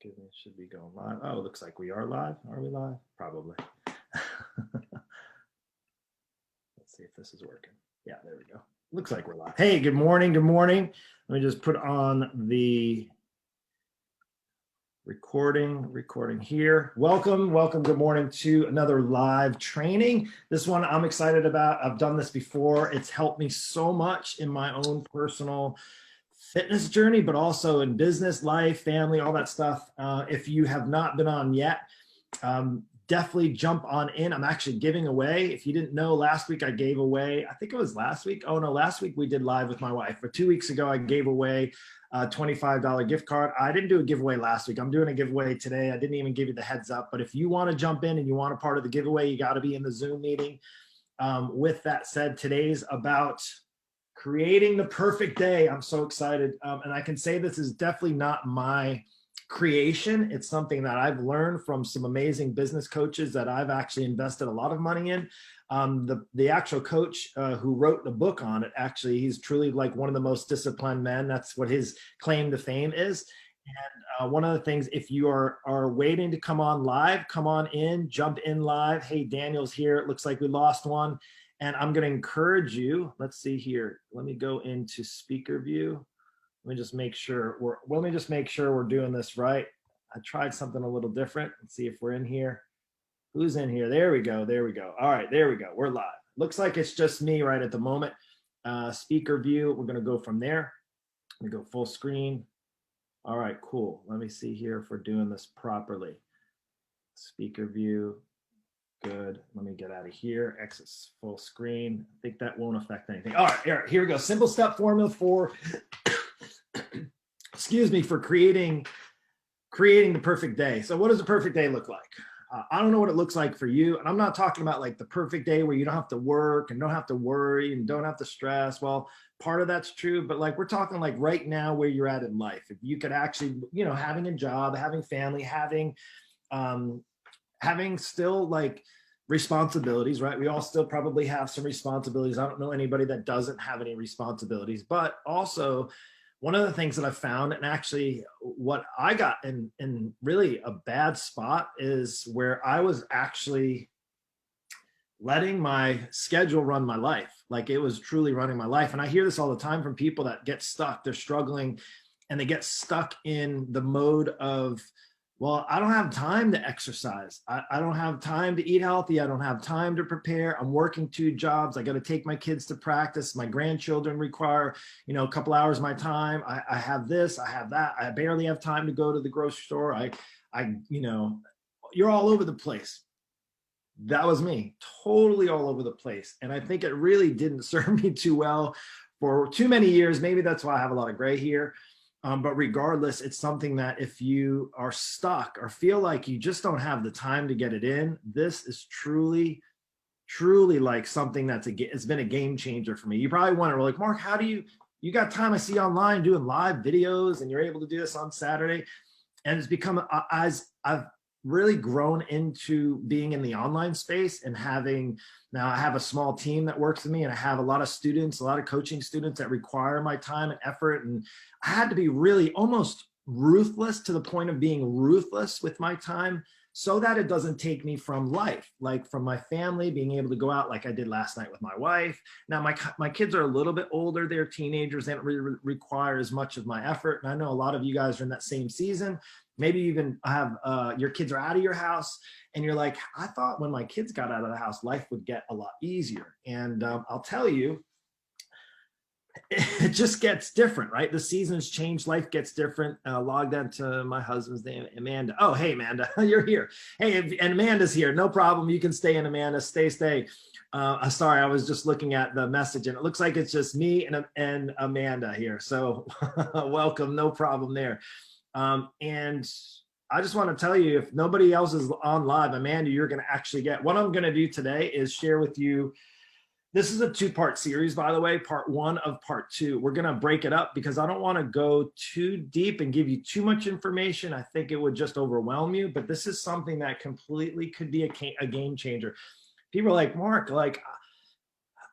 Excuse me, should be going live. Oh, looks like we are live. Are we live? Probably. Let's see if this is working. Yeah, there we go. Looks like we're live. Hey, good morning. Good morning. Let me just put on the recording here. Welcome. Good morning to another live training. This one I'm excited about. I've done this before. It's helped me so much in my own personal fitness journey, but also in business, life, family, all that stuff. If you have not been on yet, definitely jump on in. I'm actually giving away, if you didn't know, last week I gave away, I think it was last week. Oh no, last week we did live with my wife. But 2 weeks ago, I gave away a $25 gift card. I didn't do a giveaway last week. I'm doing a giveaway today. I didn't even give you the heads up, but if you want to jump in and you want a part of the giveaway, you got to be in the Zoom meeting. With that said, today's about creating the perfect day. I'm so excited. And I can say this is definitely not my creation. It's something that I've learned from some amazing business coaches that I've actually invested a lot of money in. The actual coach who wrote the book on it, actually, he's truly like one of the most disciplined men. That's what his claim to fame is. And one of the things, if you are waiting to come on live, come on in, jump in live. Hey, Daniel's here. It looks like we lost one. And I'm going to encourage you. Let's see here. Let me go into speaker view. Let me just make sure we're doing this right. I tried something a little different. Let's see if we're in here. Who's in here? There we go. All right, there we go. We're live. Looks like it's just me right at the moment. Speaker view. We're going to go from there. Let me go full screen. All right, cool. Let me see here if we're doing this properly. Speaker view. Good. Let me get out of here. Exit full screen. I think that won't affect anything. All right, here we go. Simple step formula for, excuse me, for creating the perfect day. So what does a perfect day look like? I don't know what it looks like for you. And I'm not talking about like the perfect day where you don't have to work and don't have to worry and don't have to stress. Well, part of that's true, but like we're talking like right now where you're at in life. If you could actually, having a job, having family, having still like responsibilities, right? We all still probably have some responsibilities. I don't know anybody that doesn't have any responsibilities, but also one of the things that I found, and actually what I got in really a bad spot, is where I was actually letting my schedule run my life. Like it was truly running my life. And I hear this all the time from people that get stuck. They're struggling and they get stuck in the mode of, well, I don't have time to exercise. I don't have time to eat healthy. I don't have time to prepare. I'm working 2 jobs. I got to take my kids to practice. My grandchildren require, a couple hours of my time. I have this, I have that. I barely have time to go to the grocery store. You're all over the place. That was me, totally all over the place. And I think it really didn't serve me too well for too many years. Maybe that's why I have a lot of gray here. But regardless, it's something that if you are stuck or feel like you just don't have the time to get it in, this is truly like something it's been a game changer for me. You probably wonder, like, Mark, how do you got time? I see you online doing live videos and you're able to do this on Saturday. And it's become, as I've really grown into being in the online space and now I have a small team that works with me, and I have a lot of students, a lot of coaching students that require my time and effort. And I had to be really almost ruthless, to the point of being ruthless with my time, so that it doesn't take me from life, like from my family, being able to go out like I did last night with my wife. Now my kids are a little bit older. They're teenagers. They don't really require as much of my effort. And I know a lot of you guys are in that same season. Maybe even have your kids are out of your house and you're like, I thought when my kids got out of the house, life would get a lot easier. And I'll tell you, it just gets different, right? The seasons change, life gets different. Logged into my husband's name, Amanda. Oh, hey, Amanda, you're here. Hey, and Amanda's here. No problem. You can stay in, Amanda. Stay. Sorry, I was just looking at the message and it looks like it's just me and Amanda here. So welcome. No problem there. And I just want to tell you, if nobody else is on live, Amanda, you're going to actually get, what I'm going to do today is share with you. This is a 2-part series, by the way, part 1 of part 2. We're going to break it up because I don't want to go too deep and give you too much information. I think it would just overwhelm you, but this is something that completely could be a game changer. People are like, Mark, like,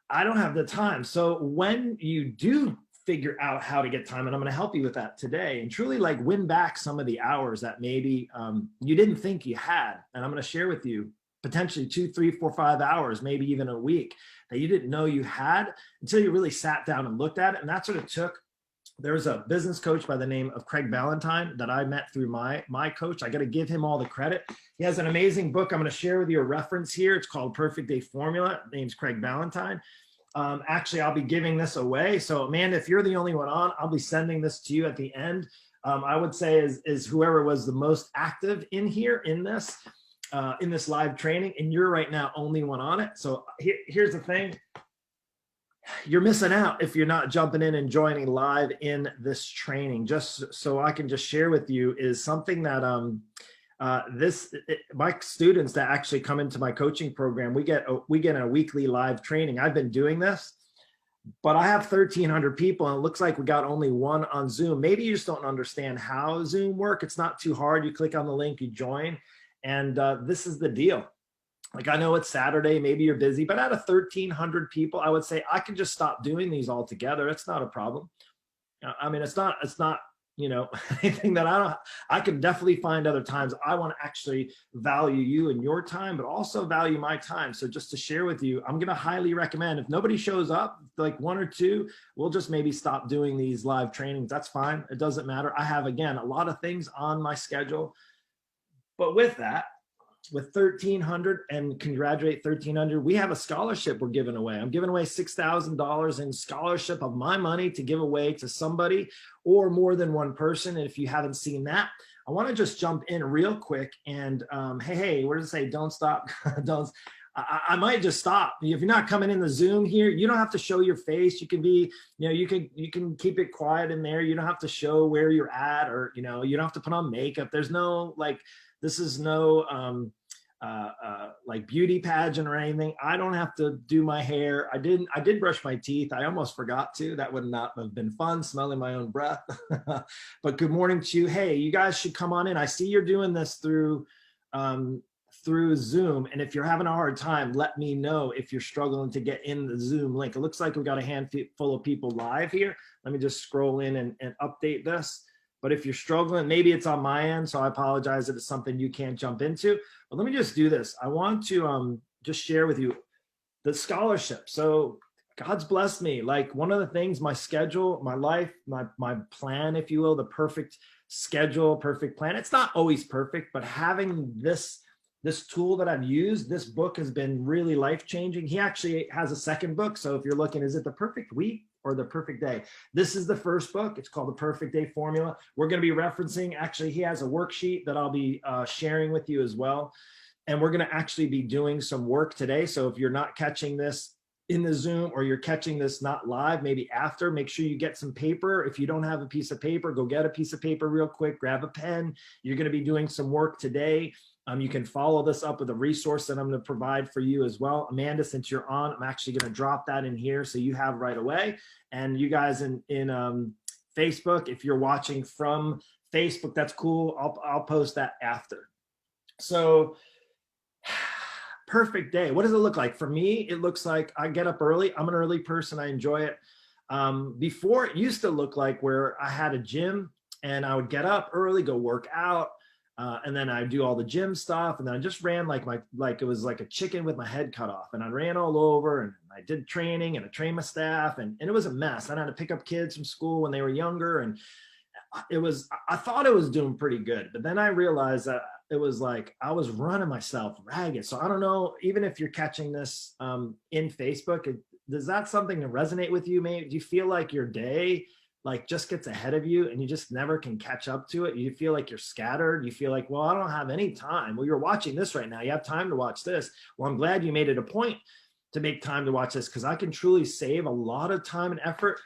I don't have the time. So when you do figure out how to get time. And I'm going to help you with that today and truly like win back some of the hours that maybe you didn't think you had. And I'm going to share with you potentially 2, 3, 4, 5 hours, maybe even a week that you didn't know you had until you really sat down and looked at it. And that's what it took. There's a business coach by the name of Craig Ballantyne that I met through my coach. I got to give him all the credit. He has an amazing book. I'm going to share with you a reference here. It's called Perfect Day Formula. His name's Craig Ballantyne. Actually, I'll be giving this away. So Amanda, if you're the only one on, I'll be sending this to you at the end. I would say is whoever was the most active in here in this live training, and you're right now only one on it. So here's the thing. You're missing out if you're not jumping in and joining live in this training. Just so I can just share with you is something that my students that actually come into my coaching program, we get a weekly live training. I've been doing this, but I have 1,300 people and it looks like we got only one on Zoom. Maybe you just don't understand how Zoom works. It's not too hard. You click on the link, you join, and this is the deal. Like, I know it's Saturday, maybe you're busy, but out of 1,300 people, I would say I can just stop doing these altogether. It's not a problem. I mean, it's not, you know, anything that I can definitely find other times. I want to actually value you and your time, but also value my time. So just to share with you, I'm going to highly recommend, if nobody shows up, like 1 or 2, we'll just maybe stop doing these live trainings. That's fine. It doesn't matter. I have, again, a lot of things on my schedule, but with that, with 1,300, and congratulate 1,300, we have a scholarship we're giving away. I'm giving away $6,000 in scholarship of my money to give away to somebody or more than one person. And if you haven't seen that, I want to just jump in real quick and hey, where does it say don't stop? Don't. I might just stop. If you're not coming in the Zoom here, you don't have to show your face. You can be, you know, you can keep it quiet in there. You don't have to show where you're at, or, you know, you don't have to put on makeup. There's no, like, this is no like beauty pageant or anything. I don't have to do my hair. I did brush my teeth. I almost forgot to. That would not have been fun, smelling my own breath. But good morning to you. Hey, you guys should come on in. I see you're doing this through Zoom. And if you're having a hard time, let me know if you're struggling to get in the Zoom link. It looks like we've got a handful of people live here. Let me just scroll in and update this. But if you're struggling, maybe it's on my end, so I apologize if it's something you can't jump into. But let me just do this. I want to just share with you the scholarship. So God's blessed me. Like, one of the things, my schedule, my life, my plan, if you will, the perfect schedule, perfect plan. It's not always perfect, but having this tool that I've used, this book has been really life-changing. He actually has a second book. So if you're looking, is it The Perfect Week or The Perfect Day? This is the first book. It's called The Perfect Day Formula. We're going to be referencing, actually, he has a worksheet that I'll be sharing with you as well. And we're going to actually be doing some work today. So if you're not catching this in the Zoom, or you're catching this not live, maybe after, make sure you get some paper. If you don't have a piece of paper, go get a piece of paper real quick, grab a pen. You're going to be doing some work today. You can follow this up with a resource that I'm going to provide for you as well. Amanda, since you're on, I'm actually going to drop that in here so you have right away. And you guys in Facebook, if you're watching from Facebook, that's cool. I'll post that after. So perfect day. What does it look like? For me, it looks like I get up early. I'm an early person. I enjoy it. Before, it used to look like where I had a gym and I would get up early, go work out. And then I do all the gym stuff, and then I just ran like it was like a chicken with my head cut off, and I ran all over, and I did training, and I trained my staff, and it was a mess. I had to pick up kids from school when they were younger, and I thought it was doing pretty good, but then I realized that it was like I was running myself ragged. So I don't know, even if you're catching this in Facebook, does that something to resonate with you? Maybe do you feel like your day like just gets ahead of you and you just never can catch up to it? You feel like you're scattered. You feel like, well, I don't have any time. Well, you're watching this right now. You have time to watch this. Well, I'm glad you made it a point to make time to watch this, because I can truly save a lot of time and effort,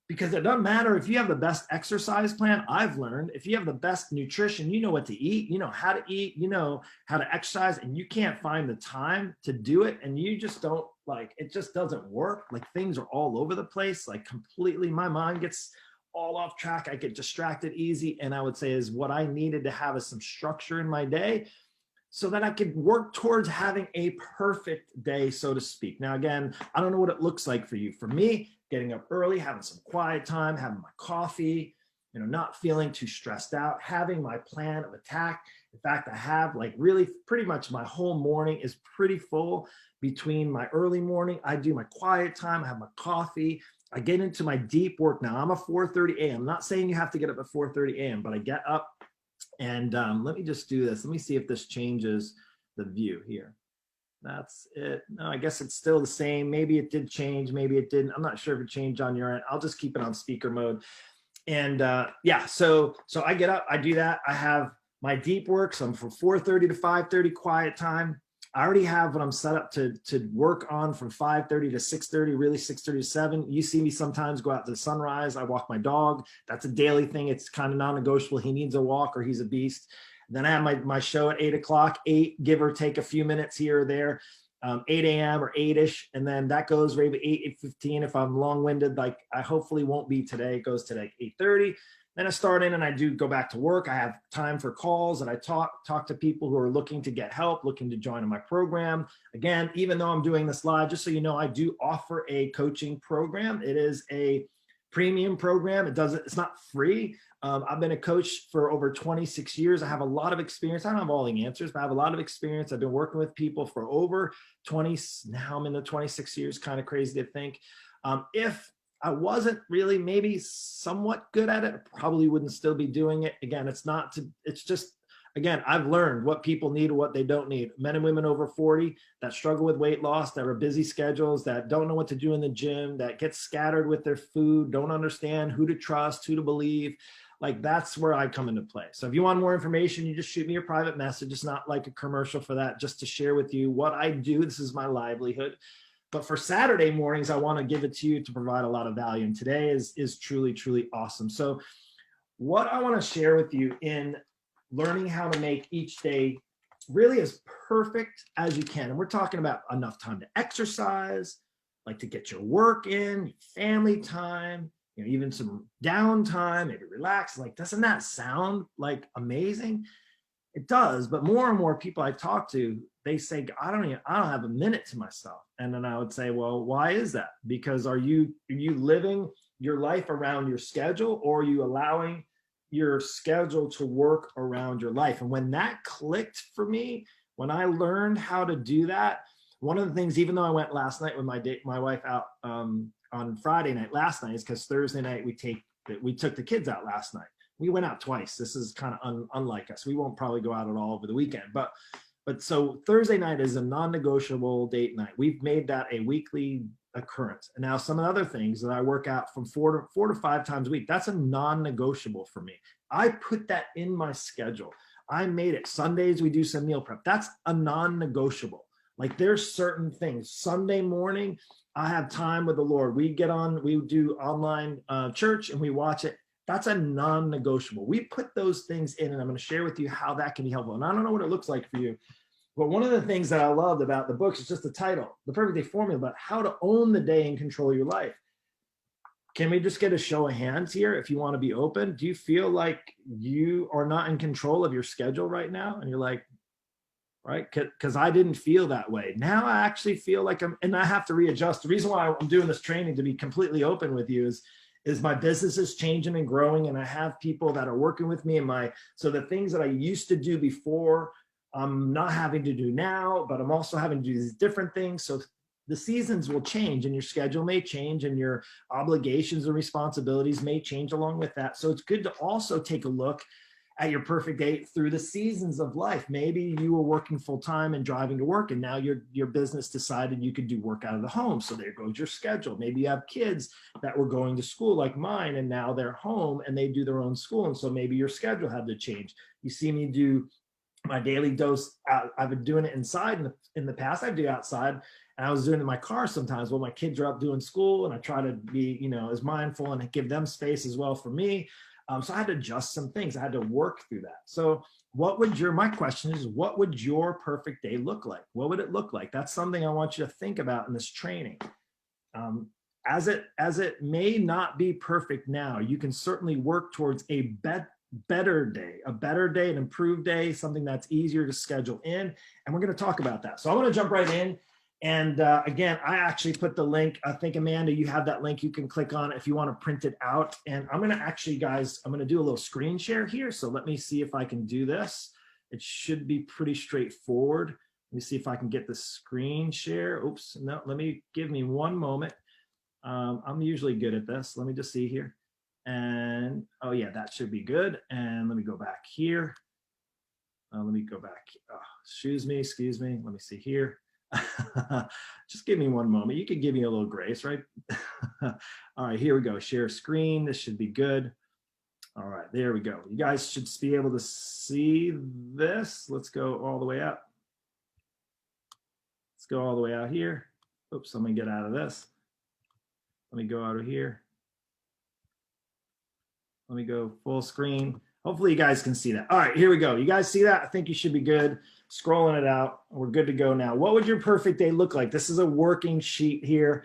because it doesn't matter if you have the best exercise plan. I've learned if you have the best nutrition, you know what to eat, you know how to eat, you know how to exercise, and you can't find the time to do it. And you just don't, like, it just doesn't work. Like, things are all over the place, like completely. My mind gets all off track. I get distracted easy. And I would say is what I needed to have is some structure in my day so that I could work towards having a perfect day, so to speak. Now, again, I don't know what it looks like for you. For me, getting up early, having some quiet time, having my coffee, not feeling too stressed out, having my plan of attack. In fact, I have like really pretty much my whole morning is pretty full. Between my early morning, I do my quiet time, I have my coffee, I get into my deep work. Now, I'm a 4:30 a.m. I'm not saying you have to get up at 4:30 a.m., but I get up and let me just do this. Let me see if this changes the view here. That's it. No, I guess it's still the same. Maybe it did change. Maybe it didn't. I'm not sure if it changed on your end. I'll just keep it on speaker mode. And yeah, so I get up, I do that. I have my deep work. So I'm from 4:30 to 5:30 quiet time. I already have what I'm set up to work on from 5:30 to 6:30, really 6:30 to 7. You see me sometimes go out to the sunrise. I walk my dog. That's a daily thing. It's kind of non-negotiable. He needs a walk or he's a beast. Then I have my show at 8 o'clock, 8, give or take a few minutes here or there, 8 a.m. or 8-ish. And then that goes maybe 8:15. If I'm long-winded, like I hopefully won't be today, it goes to like 8:30. Then I start in and I do go back to work. I have time for calls and I talk to people who are looking to get help, looking to join in my program. Again, even though I'm doing this live, just so you know, I do offer a coaching program. It is a premium program. It's not free. I've been a coach for over 26 years. I have a lot of experience. I don't have all the answers, but I have a lot of experience. I've been working with people for over 20, now I'm in the 26 years, kind of crazy to think. If I wasn't really maybe somewhat good at it, I probably wouldn't still be doing it. Again, it's just, again, I've learned what people need and what they don't need. Men and women over 40 that struggle with weight loss, that are busy schedules, that don't know what to do in the gym, that get scattered with their food, don't understand who to trust, who to believe. Like that's where I come into play. So if you want more information, you just shoot me a private message. It's not like a commercial for that, just to share with you what I do. This is my livelihood. But for Saturday mornings, I want to give it to you to provide a lot of value. And today is truly, truly awesome. So what I want to share with you in learning how to make each day really as perfect as you can. And we're talking about enough time to exercise, like to get your work in, family time, even some downtime, maybe relax. Like, doesn't that sound like amazing? It does, but more and more people I talk to, they say, I don't have a minute to myself. And then I would say, well, why is that? Because are you living your life around your schedule, or are you allowing your schedule to work around your life? And when that clicked for me, when I learned how to do that, one of the things, even though I went last night with my wife out on Friday night, last night, is because Thursday night we took the kids out last night. We went out twice. This is kind of unlike us. We won't probably go out at all over the weekend, but so Thursday night is a non-negotiable date night. We've made that a weekly occurrence. And now some of the other things that I work out from 4 to 5 times a week, that's a non-negotiable for me. I put that in my schedule. I made it. Sundays, we do some meal prep. That's a non-negotiable. Like there's certain things. Sunday morning, I have time with the Lord. We do online church and we watch it. That's a non-negotiable. We put those things in, and I'm going to share with you how that can be helpful. And I don't know what it looks like for you, but one of the things that I loved about the books is just the title, The Perfect Day Formula, about how to own the day and control your life. Can we just get a show of hands here if you want to be open? Do you feel like you are not in control of your schedule right now? And you're like, right? Because I didn't feel that way. Now I actually feel like and I have to readjust. The reason why I'm doing this training, to be completely open with you, is my business is changing and growing, and I have people that are working with me so the things that I used to do before, I'm not having to do now, but I'm also having to do these different things. So the seasons will change and your schedule may change and your obligations and responsibilities may change along with that. So it's good to also take a look at your perfect day through the seasons of life. Maybe you were working full time and driving to work, and now your business decided you could do work out of the home. So there goes your schedule. Maybe you have kids that were going to school like mine, and now they're home and they do their own school. And so maybe your schedule had to change. You see me do my daily dose out. I've been doing it inside in the past. I do outside, and I was doing it in my car sometimes while my kids are up doing school, and I try to be, as mindful and give them space as well for me. So I had to adjust some things. I had to work through that. So my question is, what would your perfect day look like? What would it look like? That's something I want you to think about in this training. As it may not be perfect now, you can certainly work towards a better day, a better day, an improved day, something that's easier to schedule in. And we're going to talk about that. So I want to jump right in. And again, I actually put the link. I think, Amanda, you have that link. You can click on it if you want to print it out. And I'm going to actually, guys, I'm going to do a little screen share here. So let me see if I can do this. It should be pretty straightforward. Let me see if I can get the screen share. Oops, no, give me one moment. I'm usually good at this. Let me just see here. And oh yeah, that should be good. And let me go back here. Let me go back. Oh, excuse me. Let me see here. Just give me one moment. You could give me a little grace, right? All right, here we go. Share screen. This should be good. All right, there we go. You guys should be able to see this. Let's go all the way up. Let's go all the way out here. Oops, let me get out of this. Let me go out of here. Let me go full screen. Hopefully you guys can see that. All right, here we go. You guys see that? I think you should be good. Scrolling it out. We're good to go now. What would your perfect day look like? This is a working sheet here.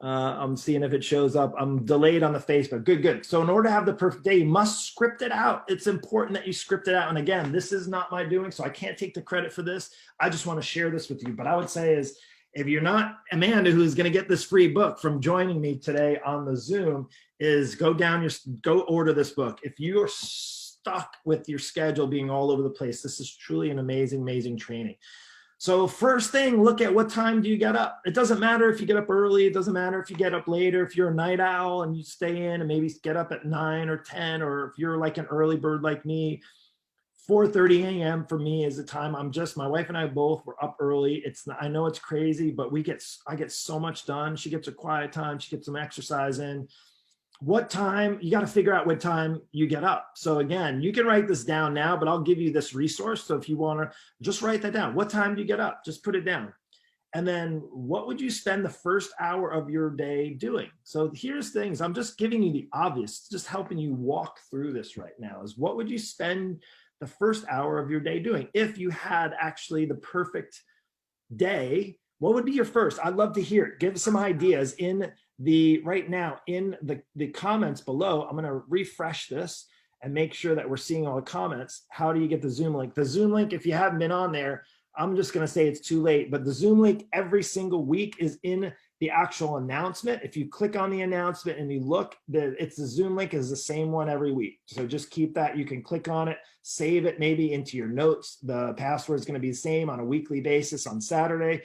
I'm seeing if it shows up. I'm delayed on the Facebook. Good. So in order to have the perfect day, you must script it out. It's important that you script it out. And again, this is not my doing, so I can't take the credit for this. I just want to share this with you. But I would say is, if you're not Amanda, who's going to get this free book from joining me today on the Zoom, is go order this book. If you are stuck with your schedule being all over the place, this is truly an amazing training. So first thing, look at what time do you get up? It doesn't matter if you get up early. It doesn't matter if you get up later. If you're a night owl and you stay in and maybe get up at 9 or 10, or if you're like an early bird like me, 4:30 a.m. for me is the time. My wife and I both were up early. I know it's crazy, but I get so much done. She gets her quiet time. She gets some exercise in. What time, you got to figure out what time you get up. So again, you can write this down now, but I'll give you this resource. So if you want to just write that down, what time do you get up? Just put it down. And then what would you spend the first hour of your day doing? So here's things, I'm just giving you the obvious, just helping you walk through this right now, is what would you spend the first hour of your day doing? If you had actually the perfect day, what would be your first? I'd love to hear it. Give some ideas right now in the comments below. I'm going to refresh this and make sure that we're seeing all the comments. How do you get the Zoom link? The Zoom link, if you haven't been on there, I'm just going to say it's too late, but the Zoom link every single week is in the actual announcement. If you click on the announcement and you look, the Zoom link is the same one every week. So just keep that. You can click on it, save it maybe into your notes. The password is going to be the same on a weekly basis on Saturday.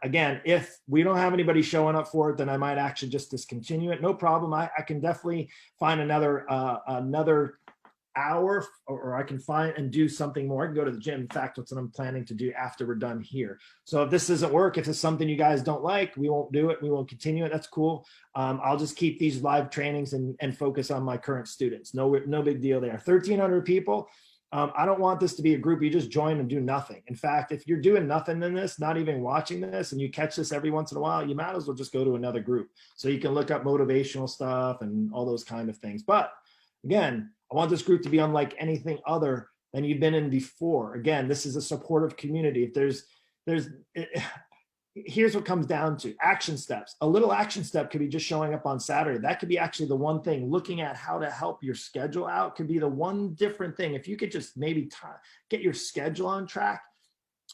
Again, if we don't have anybody showing up for it, then I might actually just discontinue it. No problem. I can definitely find another hour, or I can find and do something more. I can go to the gym. In fact, that's what I'm planning to do after we're done here. So if this doesn't work, if it's something you guys don't like, we won't do it. We won't continue it. That's cool. I'll just keep these live trainings and focus on my current students. No big deal there. 1,300 people. I don't want this to be a group you just join and do nothing. In fact, if you're doing nothing in this, not even watching this, and you catch this every once in a while, you might as well just go to another group. So you can look up motivational stuff and all those kind of things. But again, I want this group to be unlike anything other than you've been in before. Again, this is a supportive community. If here's what comes down to action steps. A little action step could be just showing up on Saturday. That could be actually the one thing. Looking at how to help your schedule out could be the one different thing. If you could just maybe get your schedule on track.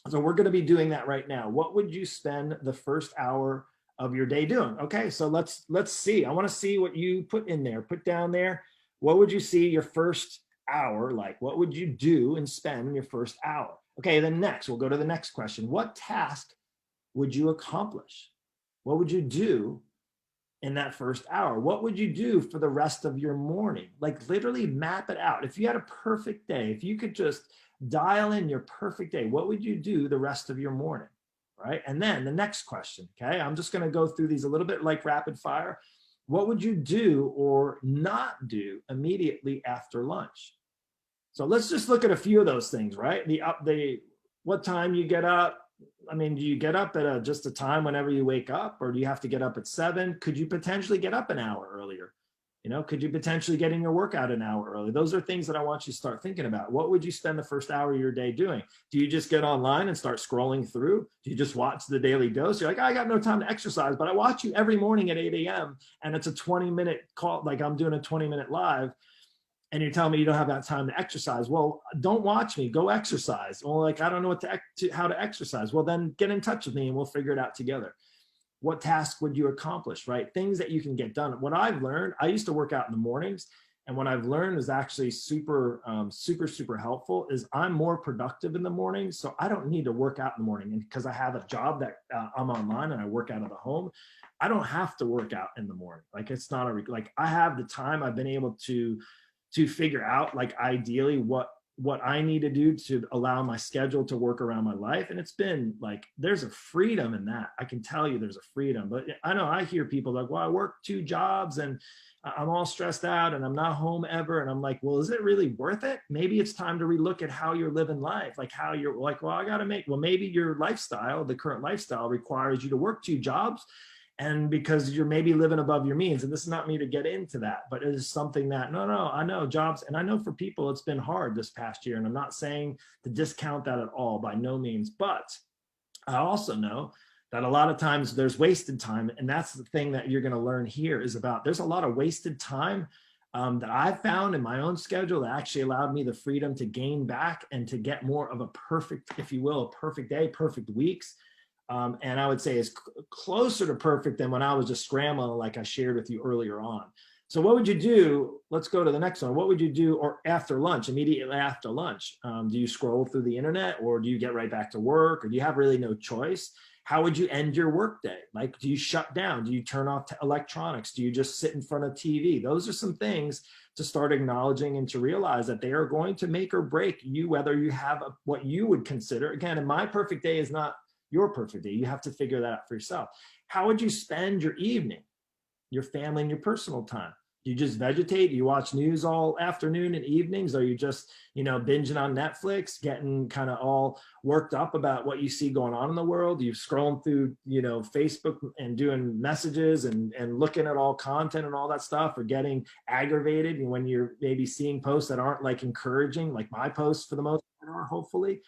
So we're going to be doing that right now. What would you spend the first hour of your day doing? Okay, so let's see. I want to see what you put in there. Put down there. What would you see your first hour like? What would you do and spend in your first hour? Okay, then next, we'll go to the next question. What task would you accomplish? What would you do in that first hour? What would you do for the rest of your morning? Like literally map it out. If you had a perfect day, if you could just dial in your perfect day, what would you do the rest of your morning, right? And then the next question, okay? I'm just gonna go through these a little bit like rapid fire. What would you do or not do immediately after lunch? So let's just look at a few of those things, right? What time you get up. I mean, do you get up at just a time whenever you wake up, or do you have to get up at 7? Could you potentially get up an hour earlier? Could you potentially get in your workout an hour early? Those are things that I want you to start thinking about. What would you spend the first hour of your day doing? Do you just get online and start scrolling through? Do you just watch the Daily Dose? You're like, I got no time to exercise, but I watch you every morning at 8 a.m. and it's a 20-minute call, like I'm doing a 20-minute live. and you're telling me you don't have that time to exercise. Well, don't watch me, go exercise. Well, like, I don't know how to exercise. Well, then get in touch with me and we'll figure it out together. What task would you accomplish, right? Things that you can get done. What I've learned, I used to work out in the mornings, and what I've learned is actually super helpful, is I'm more productive in the morning. So I don't need to work out in the morning. And because I have a job that I'm online and I work out of the home, I don't have to work out in the morning. Like, it's not like, I have the time. I've been able to figure out, like, ideally what I need to do to allow my schedule to work around my life. And it's been like, there's a freedom in that. I can tell you there's a freedom. But I know I hear people like, well, I work 2 jobs and I'm all stressed out and I'm not home ever. And I'm like, well, is it really worth it? Maybe it's time to relook at how you're living life. Like, how you're like, well, I got to maybe your lifestyle, the current lifestyle, requires you to work 2 jobs. And because you're maybe living above your means. And this is not me to get into that, but it is something that, no, I know jobs. And I know for people, it's been hard this past year. And I'm not saying to discount that at all, by no means. But I also know that a lot of times there's wasted time. And that's the thing that you're going to learn here, is about, there's a lot of wasted time that I've found in my own schedule that actually allowed me the freedom to gain back and to get more of a perfect, if you will, a perfect day, perfect weeks. And I would say is closer to perfect than when I was just scrambling, like I shared with you earlier on. So what would you do? Let's go to the next one. What would you do, or after lunch, immediately after lunch? Do you scroll through the internet, or do you get right back to work, or do you have really no choice? How would you end your workday? Like, do you shut down? Do you turn off electronics? Do you just sit in front of TV? Those are some things to start acknowledging and to realize that they are going to make or break you, whether you have what you would consider. Again, and my perfect day is not your perfect day. You have to figure that out for yourself. How would you spend your evening, your family, and your personal time? Do you just vegetate? Do you watch news all afternoon and evenings? Are you just, binging on Netflix, getting kind of all worked up about what you see going on in the world? Are you scrolling through, Facebook and doing messages and looking at all content and all that stuff, or getting aggravated when you're maybe seeing posts that aren't like encouraging, like my posts for the most part are, hopefully.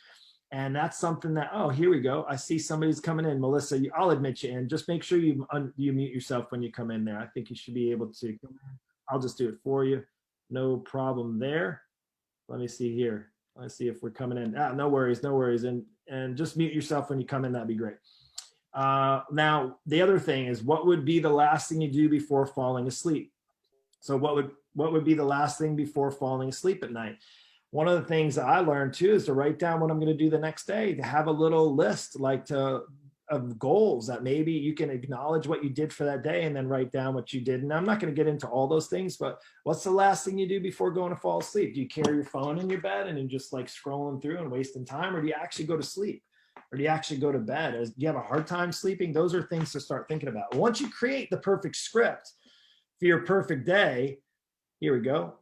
And that's something that, oh, here we go. I see somebody's coming in. Melissa, I'll admit you in. Just make sure you mute yourself when you come in there. I think you should be able to. I'll just do it for you. No problem there. Let me see here. Let's see if we're coming in. No worries. And just mute yourself when you come in. That'd be great. Now, the other thing is, what would be the last thing you do before falling asleep? So what would be the last thing before falling asleep at night? One of the things that I learned too is to write down what I'm going to do the next day, to have a little list of goals that maybe you can acknowledge what you did for that day and then write down what you did. And I'm not going to get into all those things, but what's the last thing you do before going to fall asleep? Do you carry your phone in your bed and you're just like scrolling through and wasting time? Or do you actually go to sleep? Or do you actually go to bed? Do you have a hard time sleeping? Those are things to start thinking about. Once you create the perfect script for your perfect day, here we go.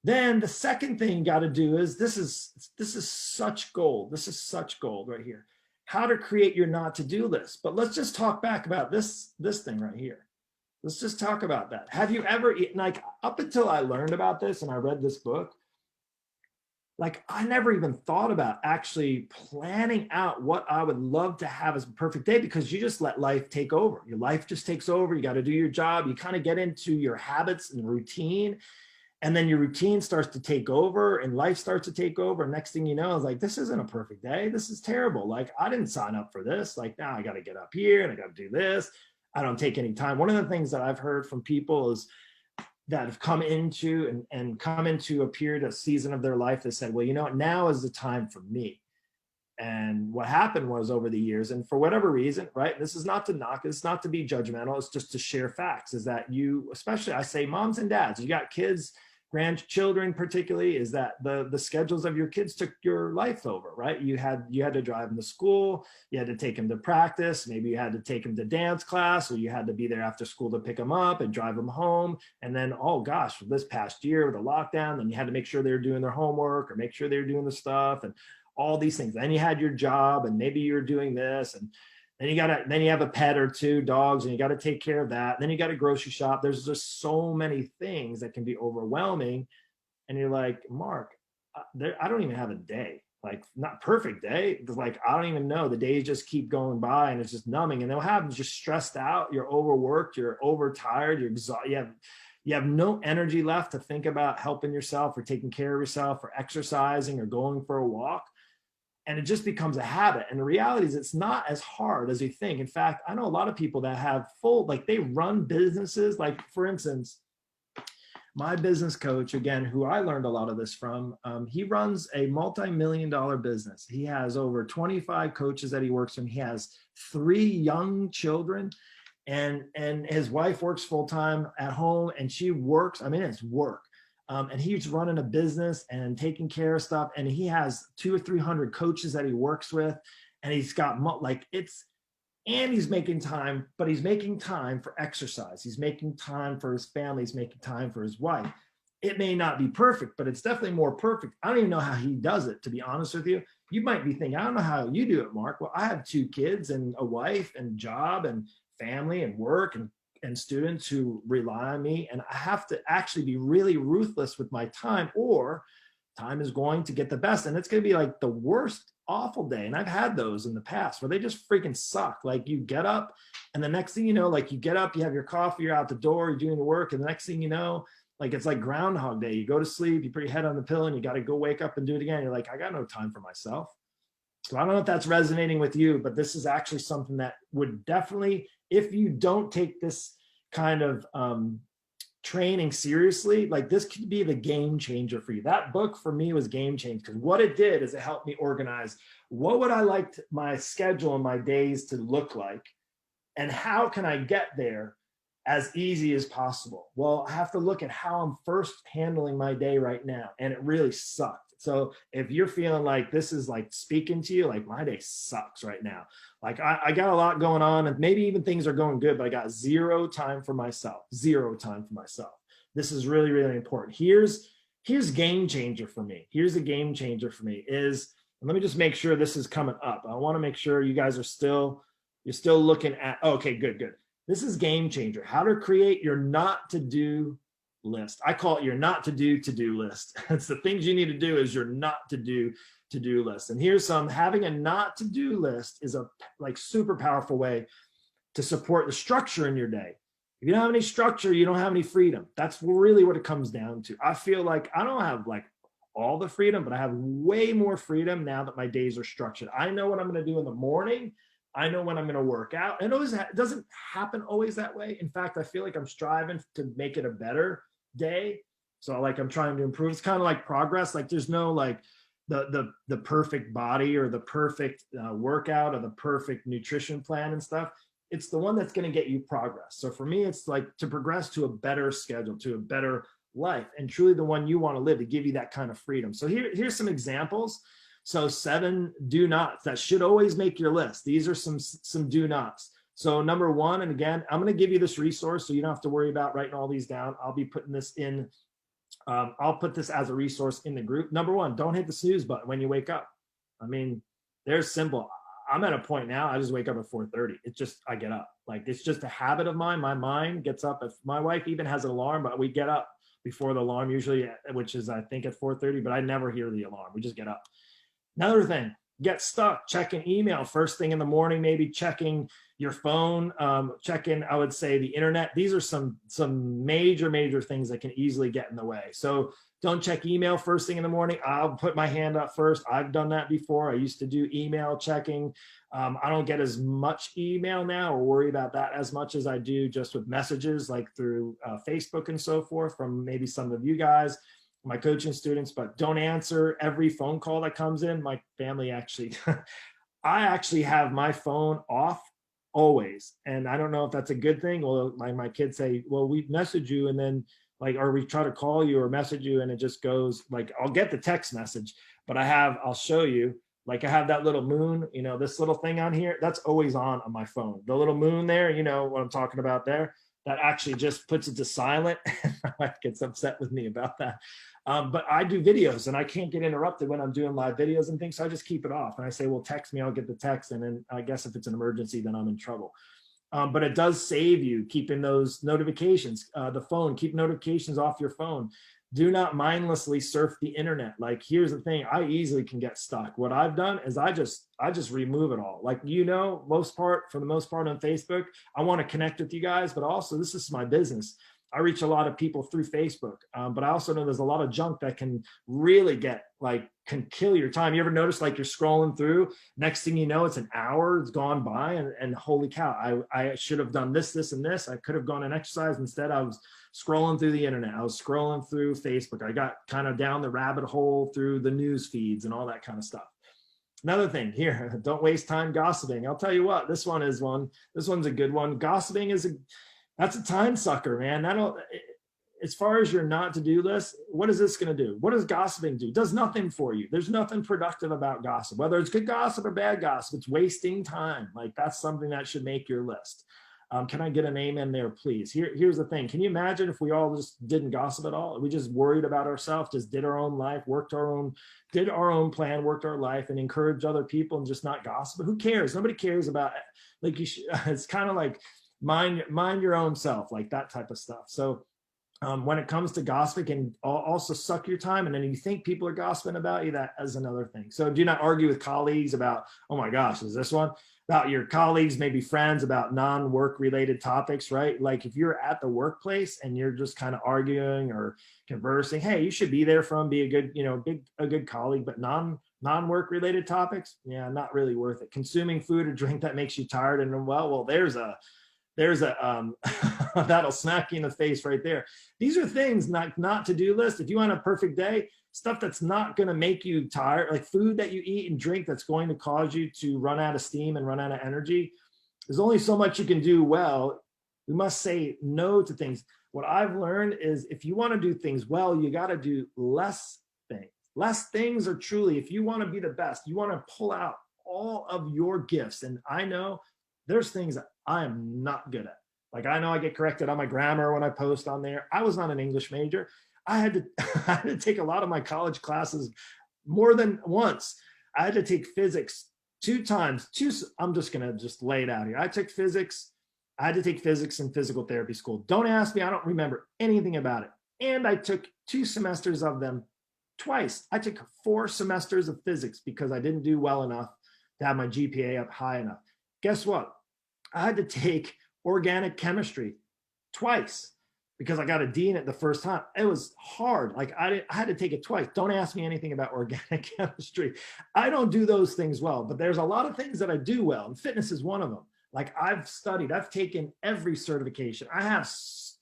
Then the second thing you got to do is, this is such gold. This is such gold right here. How to create your not to do list. But let's just talk back about this thing right here. Let's just talk about that. Have you ever eaten, like, up until I learned about this and I read this book, like, I never even thought about actually planning out what I would love to have as a perfect day, because you just let life take over. Your life just takes over. You got to do your job. You kind of get into your habits and routine. And then your routine starts to take over and life starts to take over. And next thing you know, it's like, this isn't a perfect day. This is terrible. Like, I didn't sign up for this. Like, now I got to get up here and I got to do this. I don't take any time. One of the things that I've heard from people is that have come into and come into a period, a season of their life that said, well, now is the time for me. And what happened was, over the years, and for whatever reason, right, this is not to knock, it's not to be judgmental, it's just to share facts, is that you, especially I say moms and dads, you got kids, grandchildren particularly, is that the schedules of your kids took your life over, right? You had to drive them to school, you had to take them to practice, maybe you had to take them to dance class, or you had to be there after school to pick them up and drive them home. And then, oh gosh, this past year with the lockdown, then you had to make sure they were doing their homework or make sure they were doing the stuff and all these things. Then you had your job and maybe you're doing this, and then you have a pet or 2 dogs and you got to take care of that. Then you got to grocery shop. There's just so many things that can be overwhelming. And you're like, Mark, I don't even have a day, like, not perfect day. It's like, I don't even know. The days just keep going by and it's just numbing. And they'll have just stressed out. You're overworked. You're overtired. You're exhausted. You have no energy left to think about helping yourself or taking care of yourself or exercising or going for a walk. And it just becomes a habit. And the reality is it's not as hard as you think. In fact, I know a lot of people that have like they run businesses. Like for instance, my business coach, again, who I learned a lot of this from, he runs a multi-million-dollar business. He has over 25 coaches that he works with. He has 3 young children, and his wife works full-time at home, and she works, I mean, it's work. And he's running a business and taking care of stuff. And he has 200 or 300 coaches that he works with. And he's got and he's making time, but he's making time for exercise. He's making time for his family. He's making time for his wife. It may not be perfect, but it's definitely more perfect. I don't even know how he does it, to be honest with you. You might be thinking, I don't know how you do it, Mark. Well, I have 2 kids and a wife and job and family and work and students who rely on me. And I have to actually be really ruthless with my time, or time is going to get the best. And it's going to be like the worst, awful day. And I've had those in the past where they just freaking suck. Like you get up and the next thing you know, like you get up, you have your coffee, you're out the door, you're doing the work. And the next thing you know, like it's like Groundhog Day. You go to sleep, you put your head on the pillow and you got to go wake up and do it again. You're like, I got no time for myself. So I don't know if that's resonating with you, but this is actually something that would definitely, if you don't take this kind of training seriously, like this could be the game changer for you. That book for me was game changer, because what it did is it helped me organize what would I like my schedule and my days to look like, and how can I get there as easy as possible. Well, I have to look at how I'm first handling my day right now, and it really sucked. So if you're feeling like this is like speaking to you, like my day sucks right now. Like I got a lot going on, and maybe even things are going good, but I got 0 time for myself, 0 time for myself. This is really, really important. Here's game changer for me. Here's a game changer for me is, and let me just make sure this is coming up. I want to make sure you guys are you're still looking at, okay, good. This is game changer. How to create your not to do list. I call it your not to do to-do list. It's the things you need to do is your not to do to-do list. And here's having a not to do list is a like super powerful way to support the structure in your day. If you don't have any structure, you don't have any freedom. That's really what it comes down to. I feel like I don't have like all the freedom, but I have way more freedom now that my days are structured. I know what I'm going to do in the morning. I know when I'm going to work out. And it doesn't happen always that way. In fact, I feel like I'm striving to make it a better day. So like I'm trying to improve. It's kind of like progress. Like there's no like the perfect body or the perfect workout or the perfect nutrition plan and stuff. It's the one that's going to get you progress. So for me, it's like to progress to a better schedule, to a better life, and truly the one you want to live, to give you that kind of freedom. So here's some examples. So 7 do nots that should always make your list. These are some do nots. So number 1, and again, I'm going to give you this resource so you don't have to worry about writing all these down. I'll be putting this in. I'll put this as a resource in the group. Number 1, don't hit the snooze button when you wake up. I mean, there's simple. I'm at a point now, I just wake up at 4:30. It's just, I get up. Like, it's just a habit of mine. My mind gets up. If my wife even has an alarm, but we get up before the alarm usually, which is, I think, at 4:30, but I never hear the alarm. We just get up. Another thing, get stuck checking email first thing in the morning, maybe checking your phone, checking, I would say, the internet. These are some major things that can easily get in the way. So don't check email first thing in the morning. I'll put my hand up first. I've done that before. I used to do email checking. I don't get as much email now or worry about that as much as I do just with messages like through Facebook and so forth from maybe some of you guys, my coaching students. But don't answer every phone call that comes in. My family actually, I actually have my phone off always. And I don't know if that's a good thing. Well, my kids say, well, we message you and then like, or we try to call you or message you and it just goes like, I'll get the text message, but I'll show you, like I have that little moon, this little thing on here, that's always on my phone. The little moon there, what I'm talking about there, that actually just puts it to silent. My wife gets upset with me about that. But I do videos and I can't get interrupted when I'm doing live videos and things. So I just keep it off and I say, well, text me, I'll get the text. And then I guess if it's an emergency, then I'm in trouble. But it does save you keeping those notifications, the phone, keep notifications off your phone. Do not mindlessly surf the internet. Like, here's the thing, I easily can get stuck. What I've done is I just remove it all. Like, for the most part on Facebook, I want to connect with you guys, but also this is my business. I reach a lot of people through Facebook, but I also know there's a lot of junk that can really can kill your time. You ever notice like you're scrolling through, next thing you know, it's an hour, it's gone by, and holy cow, I should have done this, this, and this. I could have gone and exercised. Instead, I was scrolling through the internet. I was scrolling through Facebook. I got kind of down the rabbit hole through the news feeds and all that kind of stuff. Another thing here, don't waste time gossiping. I'll tell you what, this one's a good one. Gossiping that's a time sucker, man. As far as your not to do list, what is this going to do? What does gossiping do? It does nothing for you. There's nothing productive about gossip. Whether it's good gossip or bad gossip, it's wasting time. Like, that's something that should make your list. Can I get an amen there, please? Here's the thing. Can you imagine if we all just didn't gossip at all? We just worried about ourselves, just did our own life, did our own plan, worked our life, and encouraged other people and just not gossip? Who cares? Nobody cares about it. Like, it's kind of like mind your own self, like that type of stuff. So when it comes to gossiping, can also suck your time, and then you think people are gossiping about you, that is another thing. So do not argue with colleagues about, oh my gosh, is this one? About your colleagues, maybe friends, about non-work related topics, right? Like if you're at the workplace and you're just kind of arguing or conversing, hey, you should be there be a good, a good colleague, but non-work related topics, yeah, not really worth it. Consuming food or drink that makes you tired, and well, there's a that'll smack you in the face right there. These are things not to-do list. If you want a perfect day, stuff that's not going to make you tired, like food that you eat and drink that's going to cause you to run out of steam and run out of energy. There's only so much you can do well. We must say no to things. What I've learned is if you want to do things well, you got to do less things. Less things are truly, if you want to be the best, you want to pull out all of your gifts. And I know there's things that I am not good at. Like, I know I get corrected on my grammar when I post on there. I was not an English major. I had to take a lot of my college classes more than once. I had to take physics 2 times. I'm just going to lay it out here. I had to take physics in physical therapy school. Don't ask me. I don't remember anything about it. And I took 2 semesters of them twice. I took 4 semesters of physics because I didn't do well enough to have my GPA up high enough. Guess what? I had to take organic chemistry twice because I got a D in it the first time. It was hard. Like, I had to take it twice. Don't ask me anything about organic chemistry. I don't do those things well, but there's a lot of things that I do well, and fitness is one of them. Like, I've taken every certification.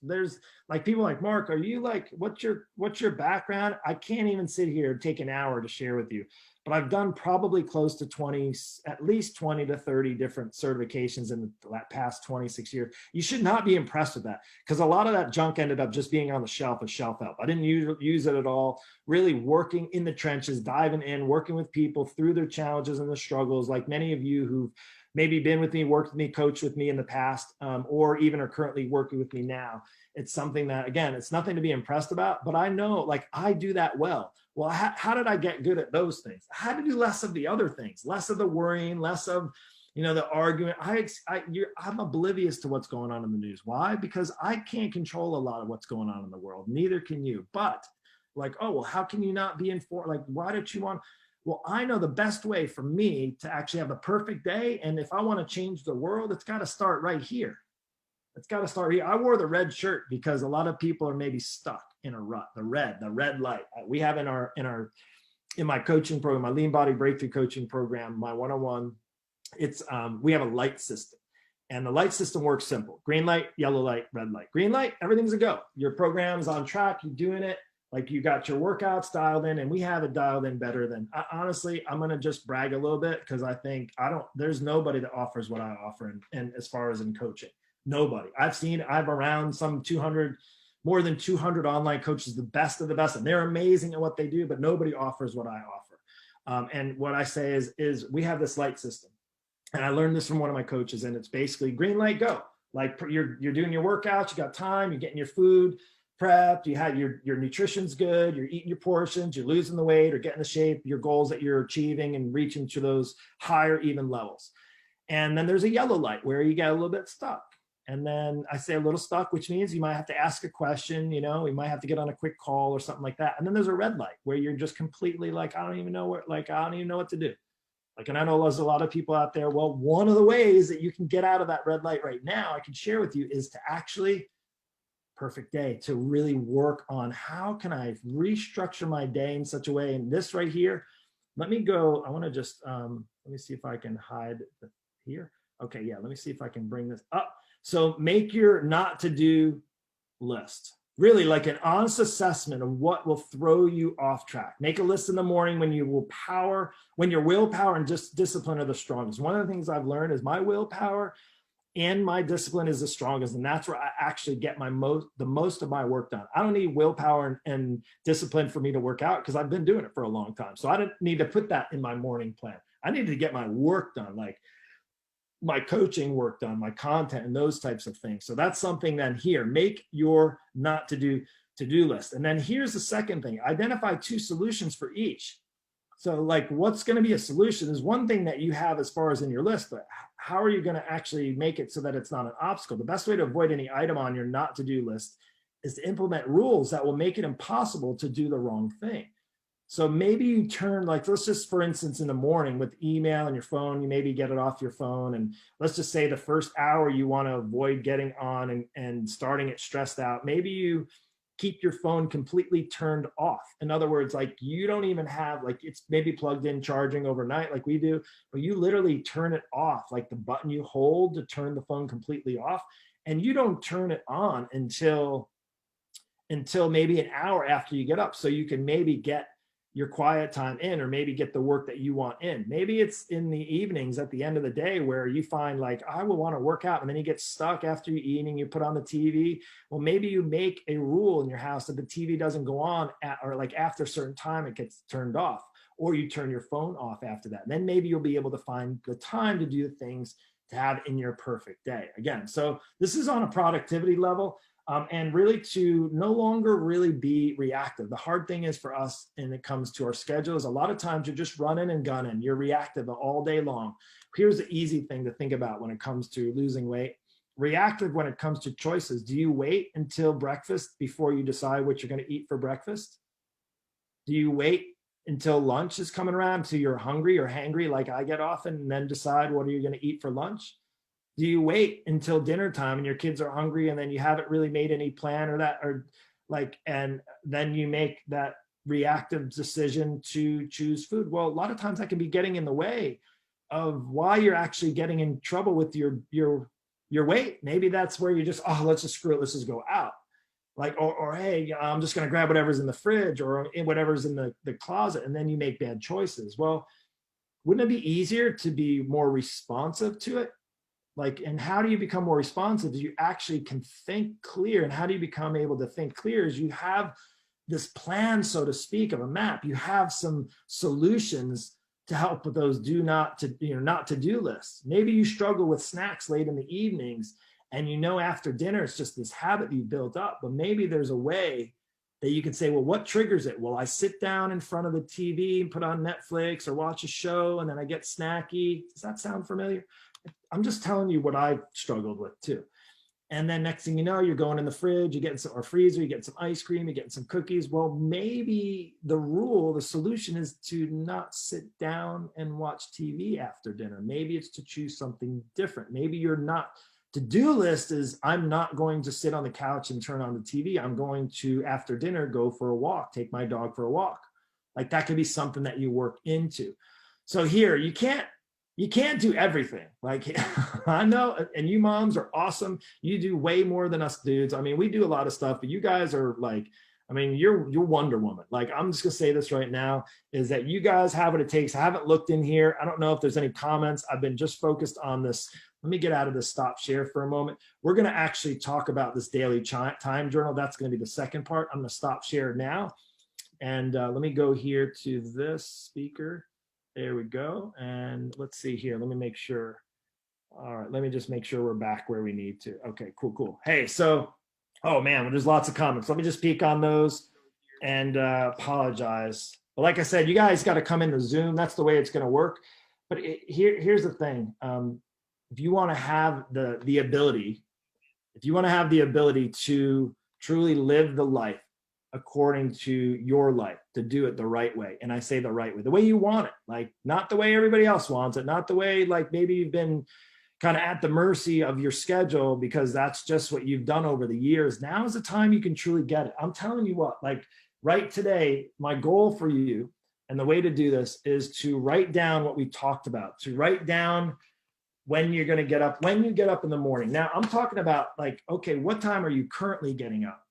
There's like people like, Mark, are you like, what's your background? I can't even sit here and take an hour to share with you, but I've done probably close to at least 20 to 30 different certifications in the past 26 years. You should not be impressed with that, because a lot of that junk ended up just being on the shelf as shelf help. I didn't use it at all. Really working in the trenches, diving in, working with people through their challenges and the struggles, like many of you who've maybe been with me, worked with me, coached with me in the past, or even are currently working with me now. It's something that, again, it's nothing to be impressed about, but I know, like, I do that well. Well, how did I get good at those things? I had to do less of the other things, less of the worrying, less of, the argument. I'm oblivious to what's going on in the news. Why? Because I can't control a lot of what's going on in the world. Neither can you. But like, oh, well, how can you not be informed? Like, why don't you want? Well, I know the best way for me to actually have a perfect day. And if I want to change the world, it's got to start right here. It's got to start here. I wore the red shirt because a lot of people are maybe stuck in a rut. The red light. We have in my coaching program, my Lean Body Breakthrough coaching program, my one-on-one, we have a light system. And the light system works simple. Green light, yellow light, red light. Green light, everything's a go. Your program's on track. You're doing it. Like, you got your workouts dialed in, and we have it dialed in better than, honestly, I'm going to just brag a little bit, because I think there's nobody that offers what I offer. And as far as in coaching, nobody. I've around more than 200 online coaches, the best of the best, and they're amazing at what they do, but nobody offers what I offer. And what I say is we have this light system, and I learned this from one of my coaches, and it's basically green light, go. Like, you're doing your workouts, you got time, you're getting your food prepped, you have your nutrition's good, you're eating your portions, you're losing the weight or getting the shape, your goals that you're achieving and reaching to those higher even levels. And then there's a yellow light where you get a little bit stuck. And then I say a little stuck, which means you might have to ask a question, we might have to get on a quick call or something like that. And then there's a red light where you're just completely like, I don't even know what to do. Like, and I know there's a lot of people out there. Well, one of the ways that you can get out of that red light right now, I can share with you, is to actually perfect day, to really work on how can I restructure my day in such a way. And this right here, let me go, I want to just, let me see if I can hide here. Okay, yeah, let me see if I can bring this up. So make your not to do list. Really like an honest assessment of what will throw you off track. Make a list in the morning when your willpower and just discipline are the strongest. One of the things I've learned is my willpower and my discipline is the strongest, and that's where I actually get the most of my work done. I don't need willpower and discipline for me to work out because I've been doing it for a long time. So I don't need to put that in my morning plan. I need to get my work done, like my coaching work done, my content, and those types of things. So that's something then here, make your not to do list. And then here's the second thing, identify 2 solutions for each. So like what's going to be a solution is one thing that you have as far as in your list, but how are you going to actually make it so that it's not an obstacle? The best way to avoid any item on your not to do list is to implement rules that will make it impossible to do the wrong thing. So maybe you turn, like, let's just, for instance, in the morning with email and your phone, you maybe get it off your phone. And let's just say the first hour you want to avoid getting on and starting it stressed out. Maybe you keep your phone completely turned off. In other words, like you don't even have, like it's maybe plugged in charging overnight like we do, but you literally turn it off, like the button you hold to turn the phone completely off. And you don't turn it on until maybe an hour after you get up. So you can maybe get your quiet time in, or maybe get the work that you want in. Maybe it's in the evenings at the end of the day where you find like, I will want to work out, and then you get stuck after you're eating, you put on the TV. Well, maybe you make a rule in your house that the TV doesn't go on or like after a certain time it gets turned off, or you turn your phone off after that. And then maybe you'll be able to find the time to do the things to have in your perfect day. Again, so this is on a productivity level. And really to no longer really be reactive. The hard thing is for us, and it comes to our schedules, a lot of times you're just running and gunning. You're reactive all day long. Here's the easy thing to think about when it comes to losing weight. Reactive when it comes to choices. Do you wait until breakfast before you decide what you're going to eat for breakfast? Do you wait until lunch is coming around, until you're hungry or hangry like I get often, and then decide what are you going to eat for lunch? Do you wait until dinner time and your kids are hungry and then you haven't really made any plan and then you make that reactive decision to choose food? Well, a lot of times that can be getting in the way of why you're actually getting in trouble with your weight. Maybe that's where you just, let's just screw it, let's just go out. Like, or hey, I'm just going to grab whatever's in the fridge or whatever's in the closet, and then you make bad choices. Well, wouldn't it be easier to be more responsive to it? Like, and how do you become more responsive? You actually can think clear. And how do you become able to think clear? Is you have this plan, so to speak, of a map. You have some solutions to help with those not to do lists. Maybe you struggle with snacks late in the evenings, and after dinner it's just this habit you built up. But maybe there's a way that you can say, well, what triggers it? Well, I sit down in front of the TV and put on Netflix or watch a show, and then I get snacky. Does that sound familiar? I'm just telling you what I've struggled with too. And then next thing you know, you're going in the fridge, you're getting or freezer, you're getting some ice cream, you're getting some cookies. Well, maybe the solution is to not sit down and watch TV after dinner. Maybe it's to choose something different. Maybe you're not, to-do list is, I'm not going to sit on the couch and turn on the TV. I'm going to, after dinner, go for a walk, take my dog for a walk. Like that could be something that you work into. So here, you can't do everything. Like I know, and you moms are awesome. You do way more than us dudes. I mean, we do a lot of stuff, but you guys are like, I mean, you're Wonder Woman. Like, I'm just gonna say this right now, is that you guys have what it takes. I haven't looked in here. I don't know if there's any comments. I've been just focused on this. Let me get out of the stop share for a moment. We're gonna actually talk about this daily time journal. That's gonna be the second part. I'm gonna stop share now. And let me go here to this speaker. There we go. And let's see here. Let me make sure. All right. Let me just make sure we're back where we need to. Okay, cool. Hey, so, oh man, well, there's lots of comments. Let me just peek on those and apologize. But like I said, you guys got to come into Zoom. That's the way it's going to work. But here's the thing. If you want to have the ability, to truly live the life according to your life, to do it the right way. And I say the right way, the way you want it, like not the way everybody else wants it, not the way like maybe you've been, kind of at the mercy of your schedule because that's just what you've done over the years. Now is the time you can truly get it. I'm telling you what, like right today, my goal for you and the way to do this is to write down what we talked about, to write down when you're going to get up, when you get up in the morning. Now I'm talking about like, okay, what time are you currently getting up?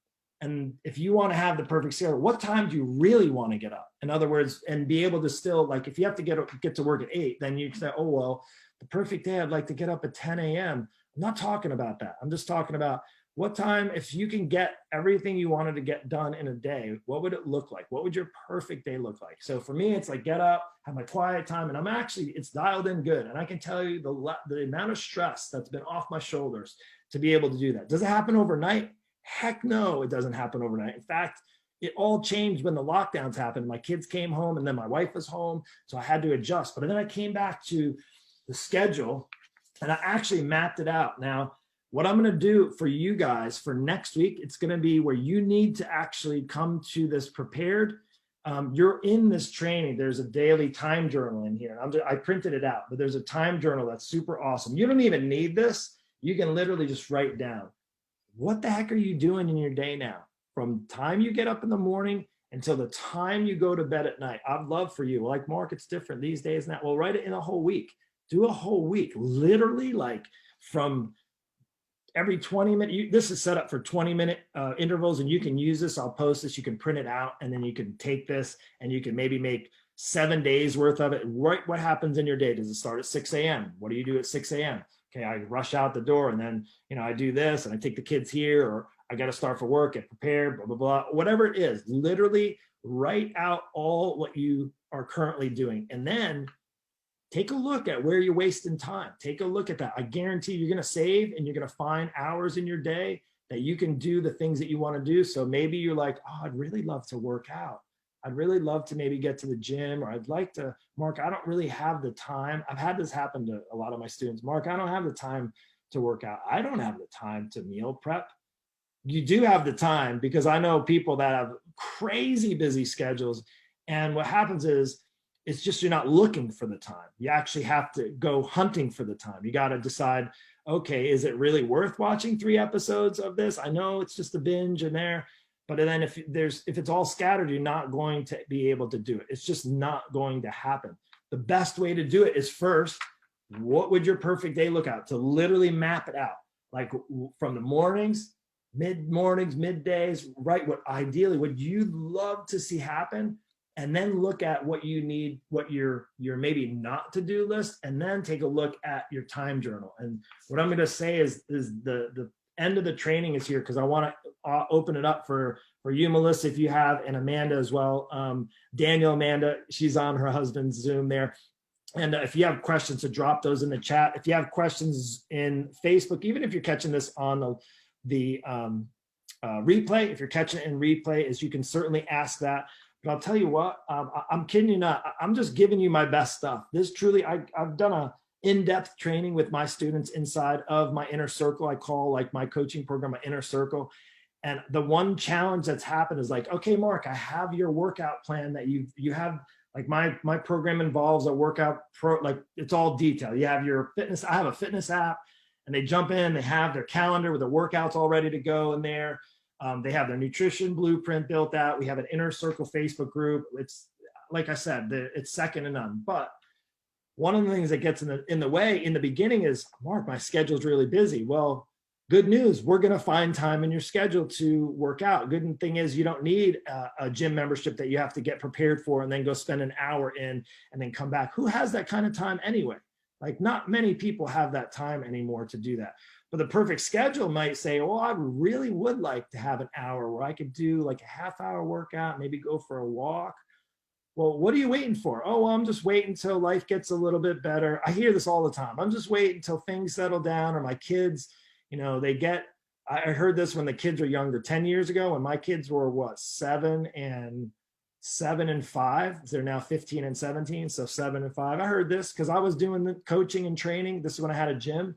And if you want to have the perfect schedule, what time do you really want to get up? In other words, and be able to still, like, if you have to get to work at 8, then you say, oh, well, the perfect day, I'd like to get up at 10 a.m. I'm not talking about that. I'm just talking about what time, if you can get everything you wanted to get done in a day, what would it look like? What would your perfect day look like? So for me, it's like get up, have my quiet time, and I'm actually, it's dialed in good. And I can tell you the amount of stress that's been off my shoulders to be able to do that. Does it happen overnight? Heck no, it doesn't happen overnight. In fact, it all changed when the lockdowns happened. My kids came home and then my wife was home. So I had to adjust. But then I came back to the schedule and I actually mapped it out. Now, what I'm going to do for you guys for next week, it's going to be where you need to actually come to this prepared. You're in this training. There's a daily time journal in here. I printed it out, but there's a time journal that's super awesome. You don't even need this. You can literally just write down, what the heck are you doing in your day now? From time you get up in the morning until the time you go to bed at night. I'd love for you, like, Mark, it's different these days now. Well, write it in a whole week. Do a whole week, literally, like from every 20 minutes. This is set up for 20-minute intervals, and you can use this. I'll post this. You can print it out, and then you can take this, and you can maybe make 7 days worth of it. Right, what happens in your day? Does it start at 6 a.m.? What do you do at 6 a.m.? Okay, I rush out the door, and then I do this, and I take the kids here, or I got to start for work, get prepared, blah blah blah. Whatever it is, literally write out all what you are currently doing, and then take a look at where you're wasting time. Take a look at that. I guarantee you're going to save and you're going to find hours in your day that you can do the things that you want to do. So maybe you're like, oh, I'd really love to work out. I'd really love to maybe get to the gym, or I'd like to, Mark, I don't really have the time. I've had this happen to a lot of my students. Mark, I don't have the time to work out. I don't have the time to meal prep. You do have the time, because I know people that have crazy busy schedules. And what happens is, it's just you're not looking for the time. You actually have to go hunting for the time. You got to decide, okay, is it really worth watching 3 episodes of this? I know it's just a binge in there, but then if it's all scattered, you're not going to be able to do it. It's just not going to happen. The best way to do it is, first, what would your perfect day look out? To literally map it out, like from the mornings, middays, right? What ideally would you love to see happen? And then look at what you need, what your maybe not to do list, and then take a look at your time journal. And what I'm going to say is the end of the training is here, because I want to open it up for you, Melissa, if you have, and Amanda as well. Daniel, Amanda, she's on her husband's Zoom there. And if you have questions, to drop those in the chat. If you have questions in Facebook, even if you're catching this on the replay, if you're catching it in replay, is you can certainly ask that. But I'll tell you what, I'm kidding you not. I'm just giving you my best stuff. This truly, I've done a in-depth training with my students inside of my inner circle. I call, like, my coaching program my inner circle. And the one challenge that's happened is like, okay, Mark, I have your workout plan that you have. Like my program involves a workout like it's all detailed. You have your fitness. I have a fitness app, and they jump in, they have their calendar with the workouts all ready to go in there. They have their nutrition blueprint built out. We have an inner circle Facebook group. It's, like I said, it's second to none. But one of the things that gets in the way in the beginning is, Mark, my schedule's really busy. Well, good news, we're going to find time in your schedule to work out. Good thing is, you don't need a gym membership that you have to get prepared for and then go spend an hour in and then come back. Who has that kind of time anyway? Like, not many people have that time anymore to do that. But the perfect schedule might say, oh, I really would like to have an hour where I could do like a half-hour workout, maybe go for a walk. Well, what are you waiting for? Oh, well, I'm just waiting until life gets a little bit better. I hear this all the time. I'm just waiting until things settle down, or my kids, I heard this when the kids were younger, 10 years ago, when my kids were what, 7 and 5. They're now 15 and 17. So 7 and 5. I heard this because I was doing the coaching and training. This is when I had a gym.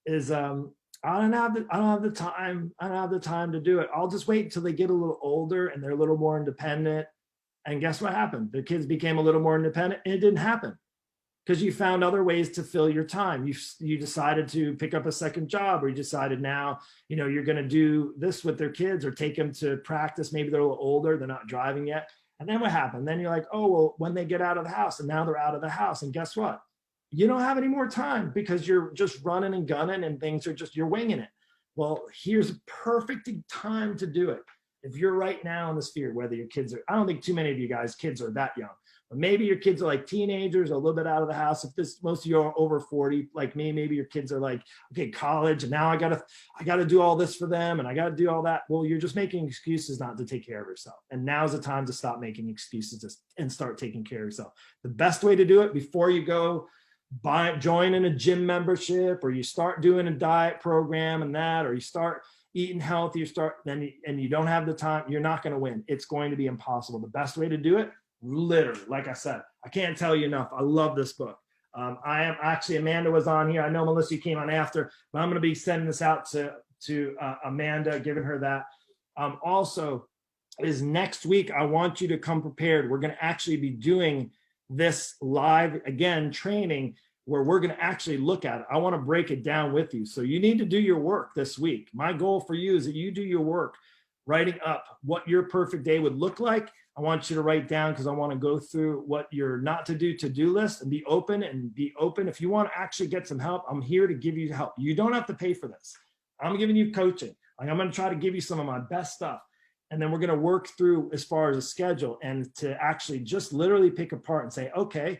I don't have the time to do it. I'll just wait until they get a little older and they're a little more independent. And guess what happened? The kids became a little more independent, and it didn't happen. because you found other ways to fill your time. You decided to pick up a second job, or you decided now, you're going to do this with their kids or take them to practice. Maybe they're a little older, they're not driving yet. And then what happened? Then you're like, oh, well, when they get out of the house, and now they're out of the house. And guess what? You don't have any more time because you're just running and gunning and things are just, you're winging it. Well, here's a perfect time to do it. If you're right now in the sphere, whether your kids are, I don't think too many of you guys, kids are that young, but maybe your kids are like teenagers, a little bit out of the house. If most of you are over 40, like me, maybe your kids are like, okay, college, and now I gotta do all this for them, and I gotta do all that. Well, you're just making excuses not to take care of yourself. And now's the time to stop making excuses and start taking care of yourself. The best way to do it before you go join in a gym membership, or you start doing a diet program and that, or you start eating healthy, and you don't have the time, you're not going to win. It's going to be impossible. The best way to do it, literally, like I said, I can't tell you enough. I love this book. I am actually, Amanda was on here. I know Melissa came on after, but I'm going to be sending this out to Amanda, giving her that. Also, is next week, I want you to come prepared. We're going to actually be doing this live, again, training, where we're going to actually look at it. I want to break it down with you. So you need to do your work this week. My goal for you is that you do your work, writing up what your perfect day would look like. I want you to write down, because I want to go through what your not to do to-do list, and be open. If you want to actually get some help, I'm here to give you help. You don't have to pay for this. I'm giving you coaching. Like, I'm going to try to give you some of my best stuff. And then we're going to work through as far as a schedule, and to actually just literally pick apart and say, okay,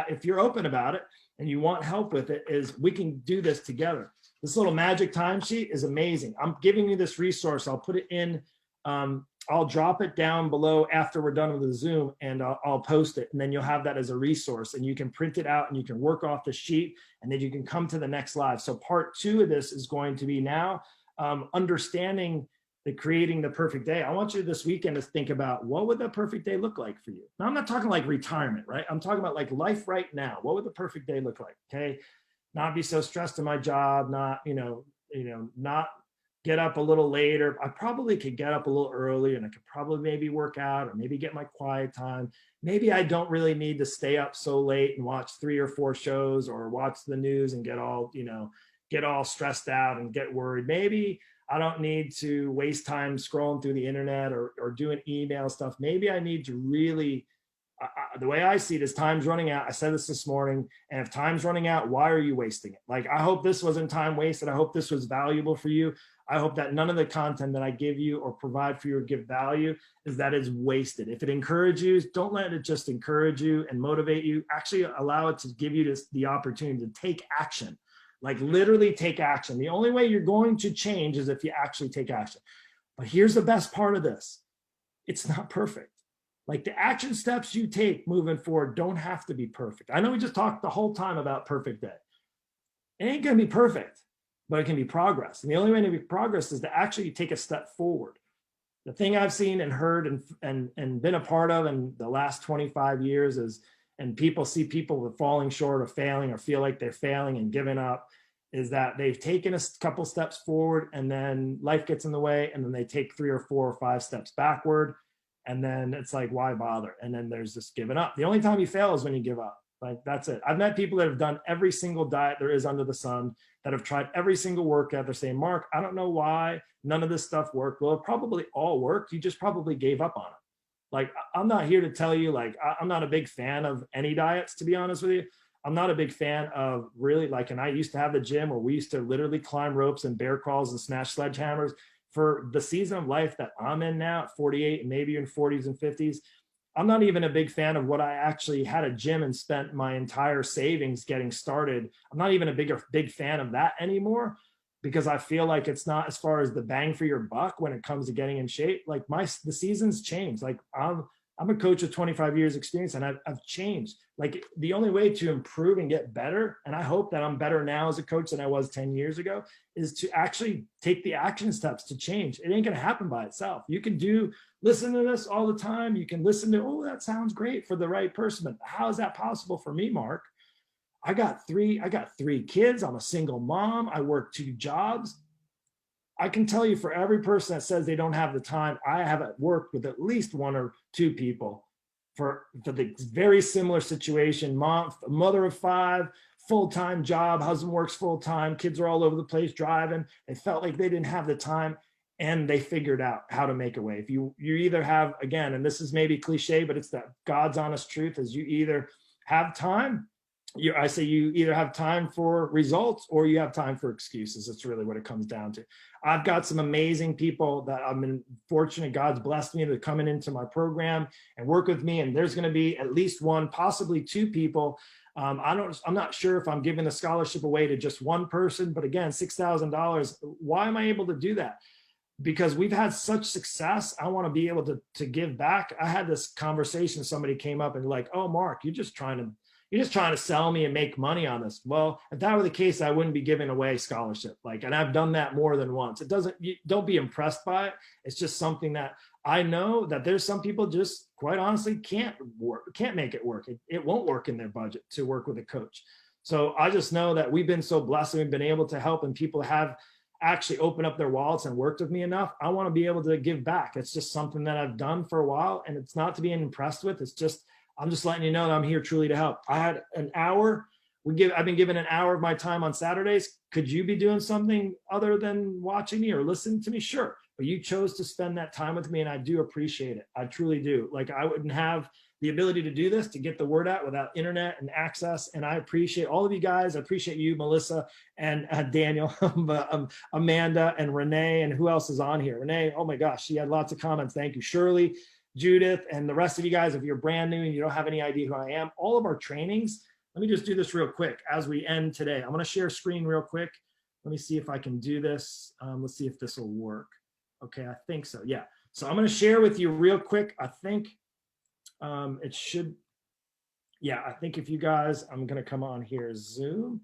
if you're open about it and you want help with it, is we can do this together. This little magic timesheet is amazing. I'm giving you this resource. I'll put it in, I'll drop it down below after we're done with the Zoom, and I'll post it. And then you'll have that as a resource, and you can print it out and you can work off the sheet, and then you can come to the next live. So part 2 of this is going to be now understanding creating the perfect day. I want you this weekend to think about, what would the perfect day look like for you? Now, I'm not talking like retirement, right? I'm talking about like life right now. What would the perfect day look like? Okay. Not be so stressed in my job, not get up a little later. I probably could get up a little earlier, and I could probably maybe work out, or maybe get my quiet time. Maybe I don't really need to stay up so late and watch 3 or 4 shows, or watch the news and get all stressed out and get worried. Maybe I don't need to waste time scrolling through the internet or doing email stuff. Maybe I need to really, the way I see it is, time's running out. I said this morning, and if time's running out, why are you wasting it? Like, I hope this wasn't time wasted. I hope this was valuable for you. I hope that none of the content that I give you or provide for you or give value is wasted. If it encourages you, don't let it just encourage you and motivate you. Actually allow it to give you the opportunity to take action. Like, literally take action. The only way you're going to change is if you actually take action. But here's the best part of this. It's not perfect. Like, the action steps you take moving forward don't have to be perfect. I know we just talked the whole time about perfect day. It ain't going to be perfect, but it can be progress. And the only way to be progress is to actually take a step forward. The thing I've seen and heard and been a part of in the last 25 years is, and people see people falling short or failing, or feel like they're failing and giving up, is that they've taken a couple steps forward, and then life gets in the way, and then they take 3 or 4 or 5 steps backward. And then it's like, why bother? And then there's this giving up. The only time you fail is when you give up. Like, that's it. I've met people that have done every single diet there is under the sun, that have tried every single workout. They're saying, Mark, I don't know why none of this stuff worked. Well, it probably all worked. You just probably gave up on it. Like, I'm not here to tell you, like, I'm not a big fan of any diets, to be honest with you. I'm not a big fan of really, like, and I used to have the gym where we used to literally climb ropes and bear crawls and smash sledgehammers. For the season of life that I'm in now, at 48 and maybe in 40s and 50s, I'm not even a big fan of what I actually had a gym and spent my entire savings getting started. I'm not even a big fan of that anymore, because I feel like it's not, as far as the bang for your buck when it comes to getting in shape. Like, the seasons change. Like, I'm a coach with 25 years experience, and I've changed. Like, the only way to improve and get better, and I hope that I'm better now as a coach than I was 10 years ago, is to actually take the action steps to change. It ain't going to happen by itself. You can listen to this all the time. You can listen to, oh, that sounds great for the right person, but how is that possible for me, Mark? I got 3 kids. I'm a single mom. I work 2 jobs. I can tell you, for every person that says they don't have the time, I have worked with at least 1 or 2 people for the very similar situation, mother of 5, full-time job, husband works full-time, kids are all over the place driving. They felt like they didn't have the time, and they figured out how to make a way. If you either have, again, and this is maybe cliche, but it's that God's honest truth, is you either have time, I say you either have time for results or you have time for excuses. That's really what it comes down to. I've got some amazing people that I've been fortunate, God's blessed me to coming into my program and work with me. And there's going to be at least 1, possibly 2 people. I'm not sure if I'm giving the scholarship away to just one person, but again, $6,000. Why am I able to do that? Because we've had such success. I want to be able to give back. I had this conversation. Somebody came up and like, "Oh, Mark, you're just trying to sell me and make money on this." Well, if that were the case, I wouldn't be giving away scholarship. And I've done that more than once. Don't be impressed by it. It's just something that I know that there's some people just quite honestly can't make it work. It won't work in their budget to work with a coach. So I just know that we've been so blessed and we've been able to help, and people have actually opened up their wallets and worked with me enough. I want to be able to give back. It's just something that I've done for a while, and it's not to be impressed with. It's just, I'm just letting you know that I'm here truly to help. I had an hour. I've been given an hour of my time on Saturdays. Could you be doing something other than watching me or listening to me? Sure. But you chose to spend that time with me, and I do appreciate it. I truly do. I wouldn't have the ability to do this, to get the word out, without internet and access. And I appreciate all of you guys. I appreciate you, Melissa and Daniel, Amanda and Renee, and who else is on here? Renee, oh my gosh, she had lots of comments. Thank you. Shirley, Judith, and the rest of you guys. If you're brand new and you don't have any idea who I am, all of our trainings, let me just do this real quick as we end today. I'm going to share screen real quick. Let me see if I can do this. Let's see if this will work. Okay, I think so. Yeah. So I'm going to share with you real quick. I think it should. Yeah, I think if you guys, I'm going to come on here, Zoom.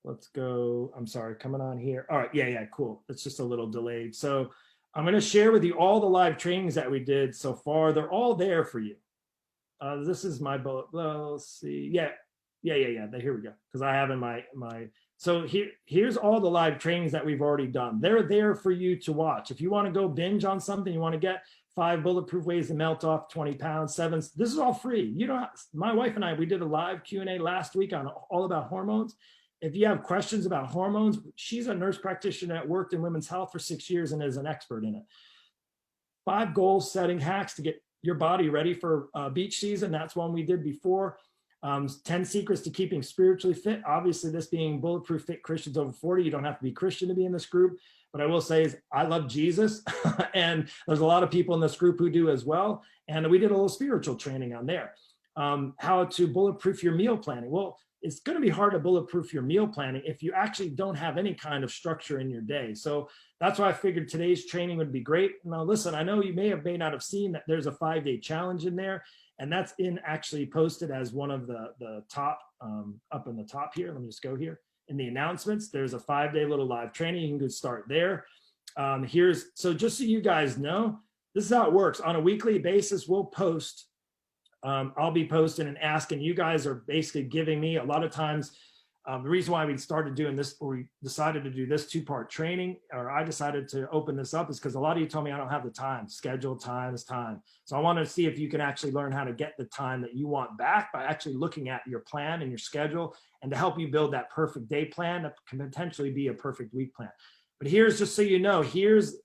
Let's go. I'm sorry, coming on here. All right. Yeah, cool. It's just a little delayed. So I'm going to share with you all the live trainings that we did so far. They're all there for you. This is my bullet. Well, let's see. Yeah. Here we go. Because I have in my. So here's all the live trainings that we've already done. They're there for you to watch. If you want to go binge on something, you want to get 5 bulletproof ways to melt off 20 pounds, 7. This is all free. My wife and I, we did a live Q&A last week on all about hormones. If you have questions about hormones, she's a nurse practitioner that worked in women's health for 6 years and is an expert in it. 5 goal setting hacks to get your body ready for beach season. That's one we did before. 10 secrets to keeping spiritually fit. Obviously, this being Bulletproof Fit Christians over 40, you don't have to be Christian to be in this group. But I will say is I love Jesus, and there's a lot of people in this group who do as well. And we did a little spiritual training on there. How to bulletproof your meal planning. Well, it's going to be hard to bulletproof your meal planning if you actually don't have any kind of structure in your day. So that's why I figured today's training would be great. Now, listen, I know you may not have seen that there's a 5-day challenge in there. And that's actually posted as one of the top, up in the top here. Let me just go here. In the announcements, there's a 5-day little live training. You can go start there. So just so you guys know, this is how it works. On a weekly basis, we'll post. I'll be posting and asking. You guys are basically giving me a lot of times. The reason why we started doing this, or we decided to do this 2-part training, or I decided to open this up, is because a lot of you told me I don't have the time. Schedule time is time. So I want to see if you can actually learn how to get the time that you want back by actually looking at your plan and your schedule, and to help you build that perfect day plan that can potentially be a perfect week plan. But here's, just so you know, here's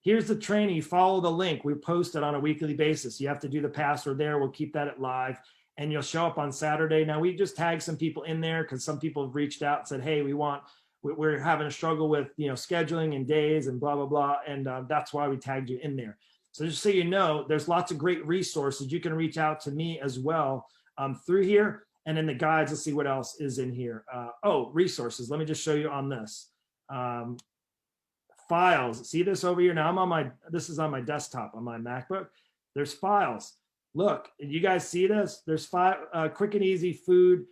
the training. You follow the link. We post it on a weekly basis. You have to do the password there. We'll keep that at live. And you'll show up on Saturday. Now, we just tagged some people in there because some people have reached out and said, hey, we're having a struggle with, scheduling and days and blah, blah, blah. And that's why we tagged you in there. So just so you know, there's lots of great resources. You can reach out to me as well through here. And in the guides, let's see what else is in here. Resources. Let me just show you on this. Files. See this over here? Now this is on my desktop on my MacBook. There's files. Look, you guys see this? There's 5 quick and easy food.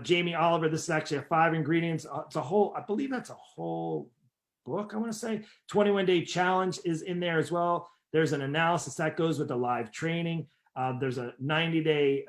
Jamie Oliver, this is actually 5 ingredients. It's a whole, I believe that's a whole book, I want to say. 21-day challenge is in there as well. There's an analysis that goes with the live training. There's a 90-day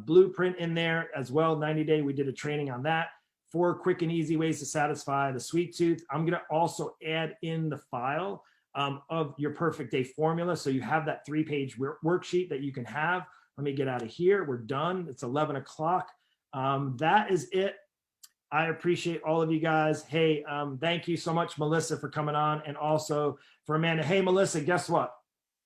blueprint in there as well. 90-day, we did a training on that. 4 quick and easy ways to satisfy the sweet tooth. I'm going to also add in the file of your perfect day formula. So you have that 3-page worksheet that you can have Let me get out of here. We're done. It's 11 o'clock. That is it. I appreciate all of you guys. Hey, thank you so much, Melissa, for coming on, and also for Amanda. Hey, Melissa, guess what?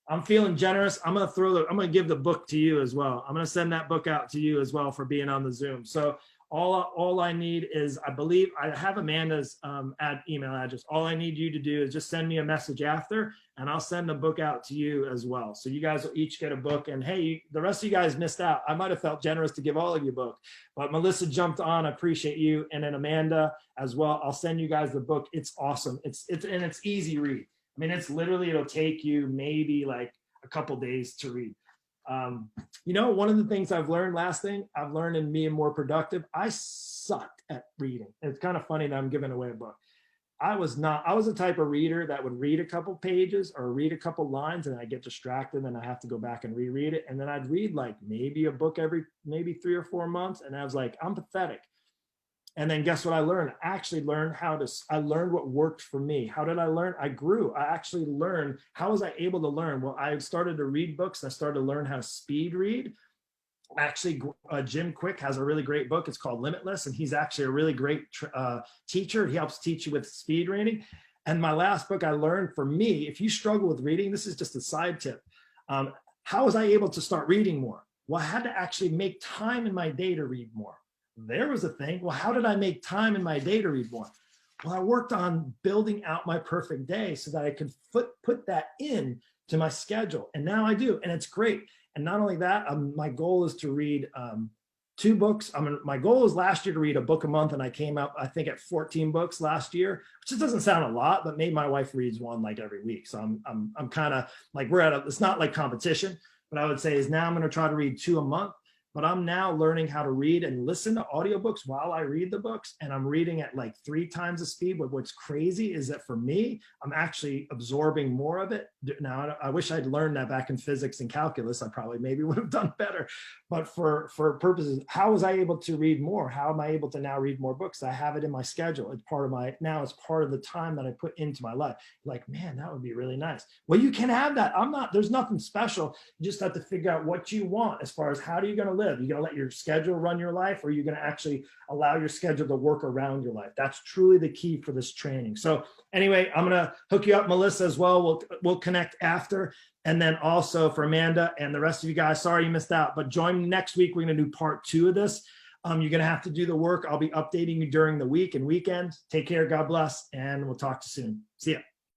I'm feeling generous. I'm gonna give the book to you as well. I'm gonna send that book out to you as well for being on the Zoom. So all I need is, I believe I have Amanda's email address. All I need you to do is just send me a message after, and I'll send the book out to you as well. So you guys will each get a book. And hey, the rest of you guys missed out. I might have felt generous to give all of you a book, but Melissa jumped on. I appreciate you. And then Amanda as well. I'll send you guys the book. It's awesome. It's easy read. I mean, it'll take you maybe like a couple days to read. One of the things I've learned, last thing I've learned in being more productive, I sucked at reading. It's kind of funny that I'm giving away a book. I was the type of reader that would read a couple pages or read a couple lines, and I get distracted and I have to go back and reread it. And then I'd read like maybe a book every maybe 3 or 4 months. And I was like, I'm pathetic. And then guess what I learned? I actually learned I learned what worked for me. How did I learn? I grew. I actually learned. How was I able to learn? Well, I started to read books. I started to learn how to speed read. Actually, Jim Quick has a really great book. It's called Limitless. And he's actually a really great teacher. He helps teach you with speed reading. And my last book I learned, for me, if you struggle with reading, this is just a side tip. How was I able to start reading more? Well, I had to actually make time in my day to read more. There was a thing. Well, how did I make time in my day to read more? Well, I worked on building out my perfect day so that I could put that in to my schedule. And now I do. And it's great. And not only that, my goal is to read 2 books. My goal was last year to read a book a month. And I came up, I think, at 14 books last year, which just doesn't sound a lot, but maybe my wife reads one like every week. So I'm kind of like, it's not like competition, but I would say is now I'm going to try to read 2 a month. But I'm now learning how to read and listen to audiobooks while I read the books. And I'm reading at like 3 times the speed. But what's crazy is that for me, I'm actually absorbing more of it. Now, I wish I'd learned that back in physics and calculus. I probably maybe would have done better. But for purposes, how was I able to read more? How am I able to now read more books? I have it in my schedule. It's part of the time that I put into my life. Like, man, that would be really nice. Well, you can have that. There's nothing special. You just have to figure out what you want as far as how are you going to live? You're going to let your schedule run your life, or you're going to actually allow your schedule to work around your life. That's truly the key for this training. So anyway, I'm going to hook you up, Melissa, as well. We'll connect after. And then also for Amanda and the rest of you guys, sorry you missed out, but join me next week. We're going to do part 2 of this. You're going to have to do the work. I'll be updating you during the week and weekend. Take care. God bless. And we'll talk to you soon. See ya.